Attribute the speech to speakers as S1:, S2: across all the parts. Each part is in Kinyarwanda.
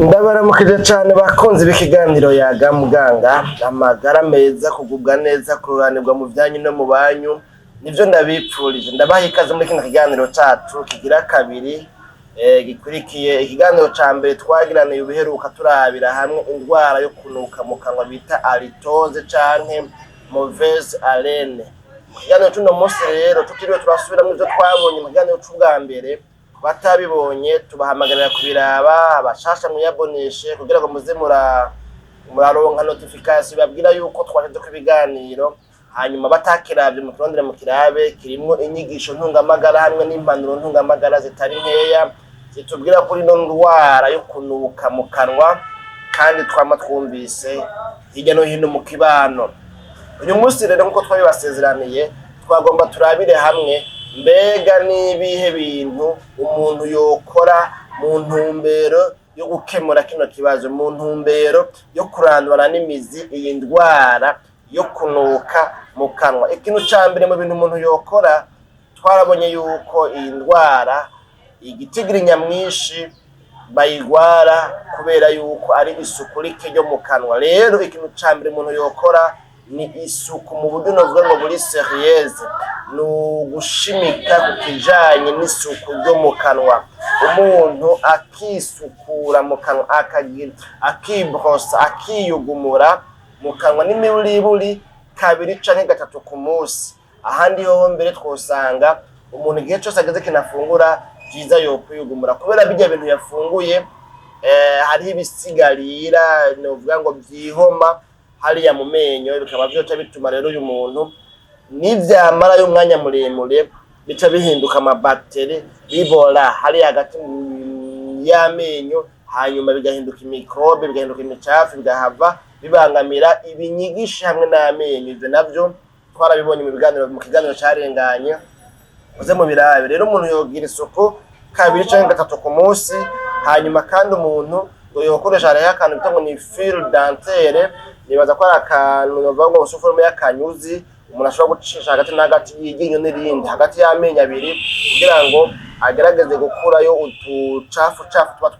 S1: Ndabaramukije cyane bakunze ibikiganiro yaga muganga amagara meza kugubwa neza kururanirwa mu byanyu no mu banyu nivyo ndabipfurije ndabaha ikaze muri kino kiganiro cacu kigira kabiri gikurikiye ikiganiro ca mbere twagiraniye ubiheruka turabira hamwe indwara yo kunuka mu kanwa bita halitose canke mauvaise haleine. Ikiganiro c'uno munsi rero tutiriwe turasubiramwo ivyo twabonye mu kiganiro c'ubwa mbere batabibonye tubahamagarira kubiraba abashasha muyaboneshe kugira ngo muze muraronka notification babwira yuko twaje ku biganiro hanyuma batakiravye mu turondera mu kirabe kirimwo inyigisho ntungamagara hamwe n'impanuro ntungamagara zitari nkeya zitubwira kuri no ndwara yo kunuka mu kanwa kandi twama twumvise hirya no hino mu kibano. Uyu munsi rero nkuko twabibasezeraniye twagomba turabire hamwe mbega nibihe bintu umuntu yokora mu ntumbero yo gukemura kino kibazo, mu ntumbero yo kurandura n'imizi iyi ndwara yo kunuka mu kanwa. Ikintu ca mbere mu bintu umuntu yokora twarabonye yuko iyi ndwara igitigiri nyamwinshi bayigwara kubera yuko ari isuku rike ryo mu kanwa. Rero ikintu ca mbere umuntu yokora ni isuku mu buryo novuga ngo muri serieuse, ni ugushimika ku kijanye n'isuku ryo mu kanwa. Umuntu akisukura mu kanwa akibrosa akiyugumura mu kanwa n'imiburiburi kabiri canke gatatu ku munsi. Ahandi hoho mbere twosanga umuntu igihe cose ageze kinafungura vyiza yokwiyugumura kubera bijya bintu yafunguye hariho ibisigarira novuga ngo vyihoma hariya mu menyo bikaba vyoca bituma rero uyu muntu nivyamara y'umwanya muremure bica bihinduka amabakteri bibora hariya hagati y'amenyo hanyuma bigahinduka imikrobe bigahinduka imicafu bigahava bibangamira ibinyigisha hamwe n'amenyo. Ivyo navyo twarabibonye mu kiganiro carenganye uze mu birabe. Rero umuntu yogira isuku kabiri canke gatatu ku munsi, hanyuma kandi umuntu yokoresha hariya akantu bita ngo ni fil dentaire, nibaza ko ari akantu bavuga ngo usuforme y'akanyuzi umuntu ashobora gucisha hagati n'agati y'iryinyo n'irindi hagati y'amenyo abiri kugira ngo agerageze gukurayo utucafu tuba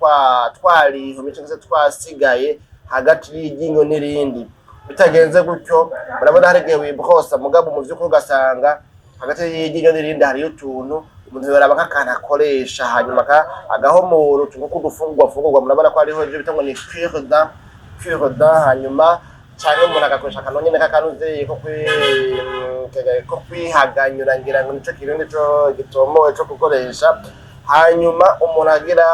S1: twarihomye cyangwa se twasigaye hagati y'iryinyo n'irindi. Bitagenze gutyo murabona hari igihe wibrosa mugabo mu vy'ukuri ugasanga hagati y'iryinyo n'irindi hariyo utuntu umuntu yoraba nk'akantu akoresha hanyuma agahomora utuntu k'udufungurwa murabona ko hariho ivyo bita ngo ni cure dent hanyuma cyane umuntu agakoresha akanonyene k'akanuze ko kwihaganyura ngira ngo nico kirindi co gitomowe co gukoresha, hanyuma umuntu agira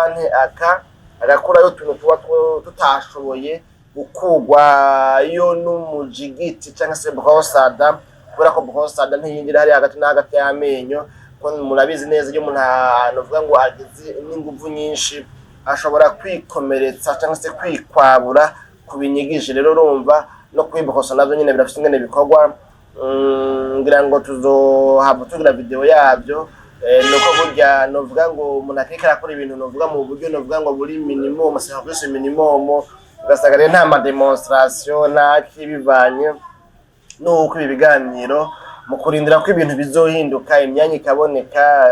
S1: agakurayo utuntu tuba tutashoboye gukurwayo n'umujigiti cyangwa se brosada kubera ko brosada ntiyinjira hariya hagati na hagati y'amenyo. Murabizi neza iyo umuntu anovuga ngo agize n'inguvu nyinshi ashobora kwikomeretsa cyangwa se kwikwabura kubinyigisha. Rero urumva no kwibrosa navyo nyene birafite ingene bikorwa, ngira ngo tuzohava tugira video yavyo. Nuko burya novuga ngo umuntu akeka akora ibintu novuga mu buryo novuga ngo buri minimum service minimum ugasanga rero nta demonstration nakibivanye nuko ibi biganiro mu kurindira ko ibintu bizohinduka imyanya ikaboneka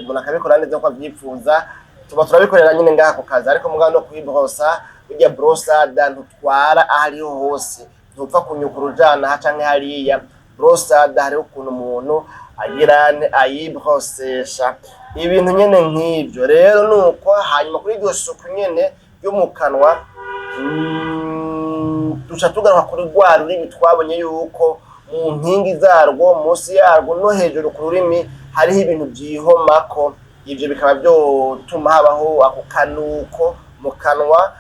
S1: umuntu akabikora neza ko avyipfuza tuba turabikorera nyine ngaha ku kazi. Ariko mugabo no kwibrosa burya brosada ntutwara ahariho hose, ntupfa kunyukura ujana canke hariya. Brosada hariho ukuntu umuntu agirane ayibrosesha ibintu nyene nk'ivyo. Rero nuko hanyuma kuri iryo suku nyene yo mu kanwa duca tugaruka kuri rwa rurimi twabonye yuko mu nkingi zarwo munsi yarwo no hejuru ku rurimi hariho ibintu vyihomako. Ivyo bikaba vyotuma habaho ako kanuko mu kanwa.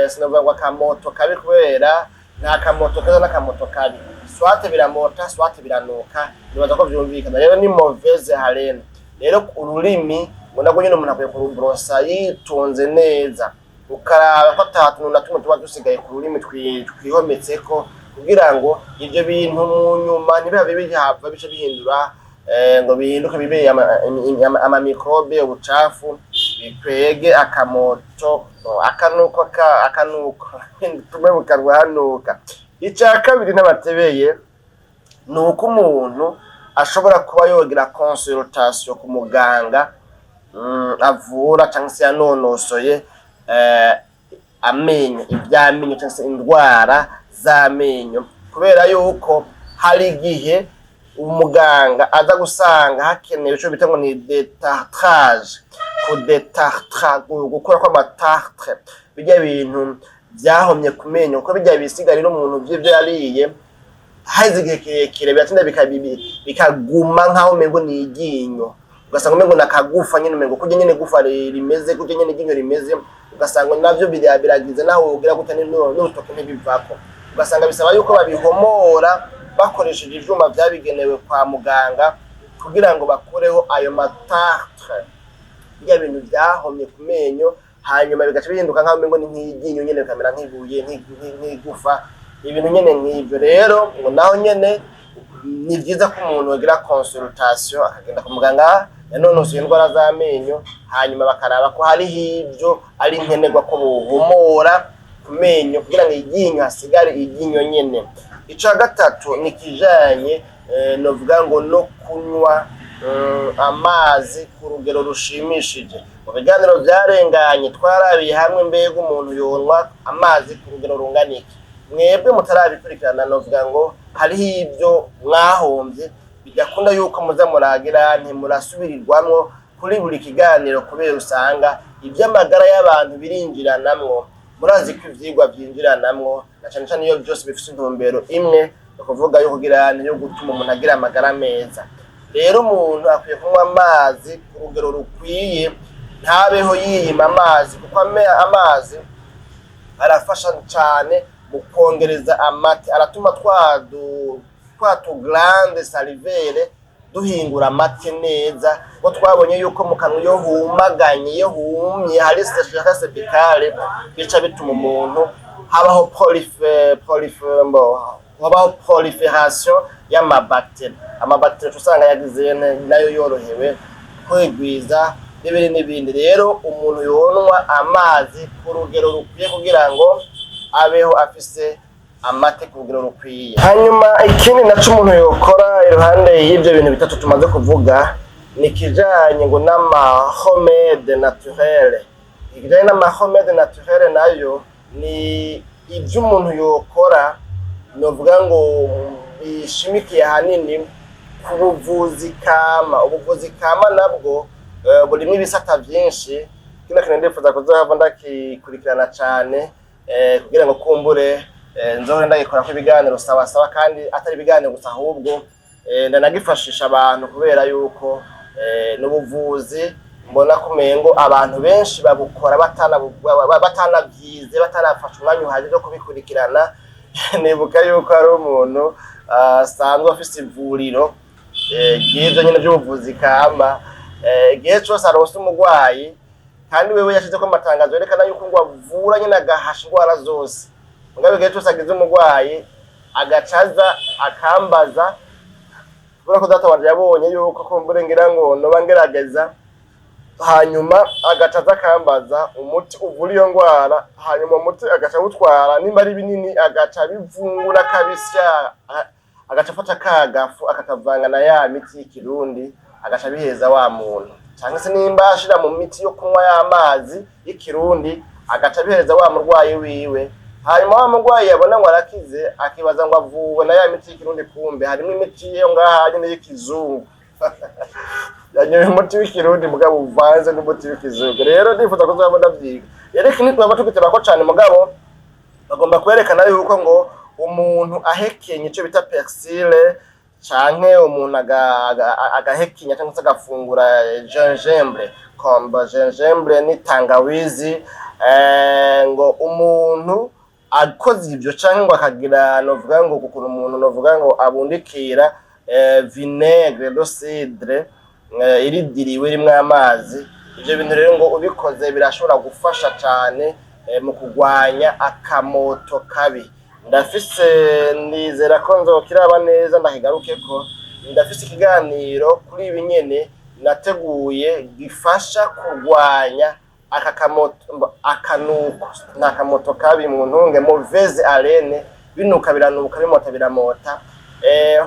S1: Sinovuga ngo akamoto kabi kubera nta kamoto keza n'akamoto kabi, swate biramota swate biranuka, nibaza ko vyumvikana. Rero ni mauvaise haleine. Rero ururimi nabwo nyine umuntu akwiye kurubrosa yitonze neza ukaraba ko atatuntu na tumwe tuba dusigaye ku rurimi twihometseko kugira ngo ivyo bintu mu nyuma ntibibe bihava bice bihindura ngo bihinduke bibe ama microbe ubucafu bikwege akamoto akanuko tume mu kanwa hanuka. Ica kabiri n'abatebeye nuko umuntu ashobora kuba yogira consultation ku muganga avura cyangwa se yanonosoye amenyo, ivyamenyo cyangwa se indwara z'amenyo, kubera yuko hari igihe umuganga aza gusanga hakenewe ico bita ngo ni détartrage, gukora kw'amatartre, bijya bintu vyahomye ku menyo, kuko bijya bisigarira umuntu vy'ivyo yariye haize igihe kirekire biratinda bikaguma nk'aho umengo ni iryinyo, ugasanga umengo nakagufa nyene, umengo kurya nyene gufa rimeze, kurya nyene iryinyo rimeze, ugasanga navyo biragize naho ugira gutane n'urutoke ntibivako, ugasanga bisaba yuko babihomora bakoresheje ivyuma vyabigenewe kwa muganga kugira ngo bakureho ayo matartre, bijya bintu vyahomye ku menyo, hanyuma bigaca bihinduka nk'aho umengo ni nk'iryinyo nyene, bikamera nk'ibuye nk'igufa, ibintu nyene nk'ivyo. Rero ngo naho nyene ni vyiza ko umuntu agira consultation, akagenda ku muganga yanonosoye indwara z'amenyo, hanyuma bakaraba ko hari hivyo ari nkenerwa ko buhumora ku menyo kugira ngo iryinyo hasigare iryinyo nyene. Ica gatatu ni kijanye novuga ngo no kunywa amazi ku rugero rushimishije. Mu biganiro vyarenganye twarabiye hamwe mbega umuntu yonwa amazi ku rugero rungana iki. Mwebwe mutarabikurikirana novuga ngo hariho ivyo mwahomvye, bigakunda yuko muza muragira ntimurasubirirwamwo kuri buri kiganiro, kubera usanga ivy'amagara y'abantu birinjiranamwo. Murazi ko ivyigwa vyinjiranamwo na cane cane iyo byose bifise intumbero imwe, ukuvuga yo kugira yo gutuma umuntu agira amagara meza. Rero umuntu akwiye kunywa amazi ku rugero rukwiye, ntabeho yiyima amazi, kuko amazi arafasha cane mu kongereza amate, aratuma twatu glande salivere duhingura amate neza, ko twabonye yuko mu kanwa iyo humaganye, iyo humye hari sécheresse bicale, bica bituma umuntu habaho proliferation y'amabacterie, amabacterie usanga yagize nayo yorohewe kwigwiza n'ibindi. Rero umuntu yonwa amazi ku rugero rukwiye kugira ngo abeho afise amate ku rugero rukwiye. Hanyuma ikindi naco umuntu yokora iruhande y'ivyo bintu bitatu tumaze kuvuga, ni kijanye ngo n'amahomede naturelle. Ikijanye n'amahomede naturelle nayo ni ivyo umuntu yokora, novuga ngo bishimikiye hanini ku buvuzi kama. Ubuvuzi kama nabwo burimo ibisata vyinshi, kino kintu ndifuza kuzohava ndakikurikirana cane kugira ngo kumbure nzohora ndagikora ko ibiganiro sawa kandi atari ibiganiro gusa, ahubwo ndanagifashisha abantu, kubera yuko n'ubuvuzi mbona kumengo abantu benshi babukora batanavyize, batanafasha umwanya uhagije wo kubikurikirana. Nibuka yuko hari umuntu asanzwe afise ivuriro ry'ivyo nyene vy'ubuvuzi kama, igihe cose aronse umugwayi, kandi wewe yashizeko amatangazo yerekana yuko ngo avura nyene agahasha indwara zose, mugabe igihe cose agize umugwayi agacaza akambaza, kubera ko data wanje yabonye yuko kumbure ngira ngo noba ngerageza, hanyuma agacaza akambaza umuti uvura iyo ndwara, hanyuma umuti agaca butwara, nimba ari binini agaca bivungura kabisya, agaca afata kagafu akatavanga na ya miti y'ikirundi, agaca biheza wa muntu, cyangwa se nimba ashira mu miti yo kunywa y'amazi y'ikirundi, agaca biheza wa murwayi wiwe. Hanyuma wa murwayi yabona ngo arakize, akibaza ngo avuwe na ya miti y'ikirundi, kumbe harimo imiti yo ngaha nyine y'ikizungu. Yanyoye umuti w'ikirundi mugabo uvanze n'umuti w'ikizungu. Rero ndifuza kuzabona vyiga, yereka nitwaba tukiteba ko cane, mugabo bagomba kwerekana yuko ngo umuntu ahekenya ico bita persile, canke umuntu agahekenya cyangwa se agafungura gingembre, komba gingembre ni tangawizi, ngo umuntu akoze ivyo canke ngo akagira novuga ngo kuko umuntu novuga ngo abundikira vinaigre de cidre iridiriwe rimwe amazi. Ivyo bintu rero ngo ubikoze birashobora gufasha cane mu kugwanya akamoto kabi. Ndafise nizera ko nzokiraba neza ndakigarukeko, ndafise ikiganiro kuri ibi nyene nateguye gifasha kurwanya akanuko n'akamoto kabi mu ntunge, mauvaise haleine, binuka biranuka, bimota biramota.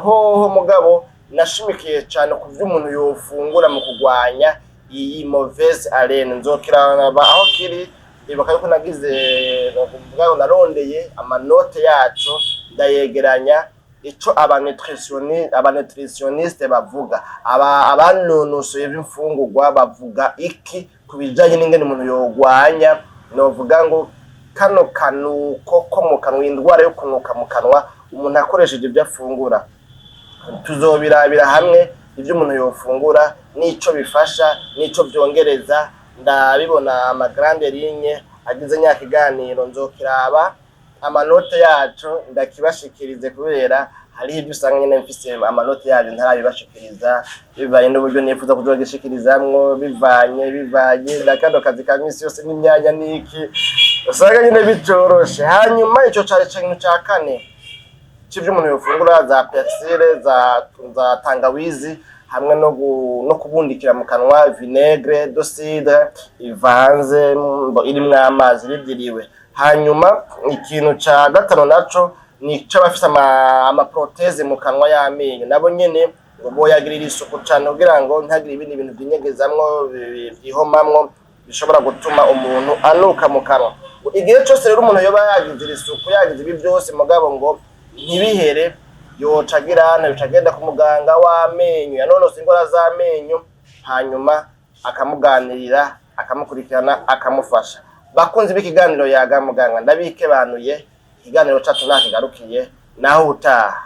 S1: Hoho mugabo nashimikiye cyane ku byo umuntu yofungura mu kugwanya iyi mauvaise haleine. Nzokiraba aho kiri, ibuka yuko nagize no kuvuga ngo narondeye amanote yacu ndayegeranya ico abanutritioniste bavuga abanonosoye b'imfungurwa bavuga iki kubijanye n'ingene umuntu yogwanya novuga ngo kano kanuko ko mu kanwa indwara yo kunuka mu kanwa umuntu akoresheje ibyo afungura. Tuzobirabira hamwe ibyo umuntu yofungura n'ico bifasha n'ico byongereza. Ndabibona amagrande ligne agize nyakiganiro nzokiraba amanote yacu ndakibashikirize kubera hari ibyo usanga nyene mfise amanote yacu ntarabibashikiriza bivanye n'uburyo nifuza kuzogishikirizamwo bivanye nakando kazi ka misi yose n'imyanya niki usanga nyene bicoroshe. Hanyuma ico cari ikintu ca kane c'ivyo umuntu yofungura za persile za tangawizi hamwe no kubundikira mu kanwa vinaigre de cidre ivanze irimwo amazi ridiriwe. Hanyuma ikintu ca gatano naco ni c'abafise ama proteze mu kanwa y'amenyo nabo nyene boyagirira isuku cane kugira ngo ntagire ibindi bintu binyegezamwo bihomamwo bishobora gutuma umuntu anuka mu kanwa. Igihe cose rero umuntu yoba yagize isuku yagize ibi byose mugabo ngo ntibihere yocagenda ku muganga w'amenyo yanonose ingwara z'amenyo hanyuma akamuganirira akamukurikirana akamufasha. Bakunzi b'ikiganiro Yaga Muganga ndabikebanuye ikiganiro cyacu nakigarukiye naho utaha.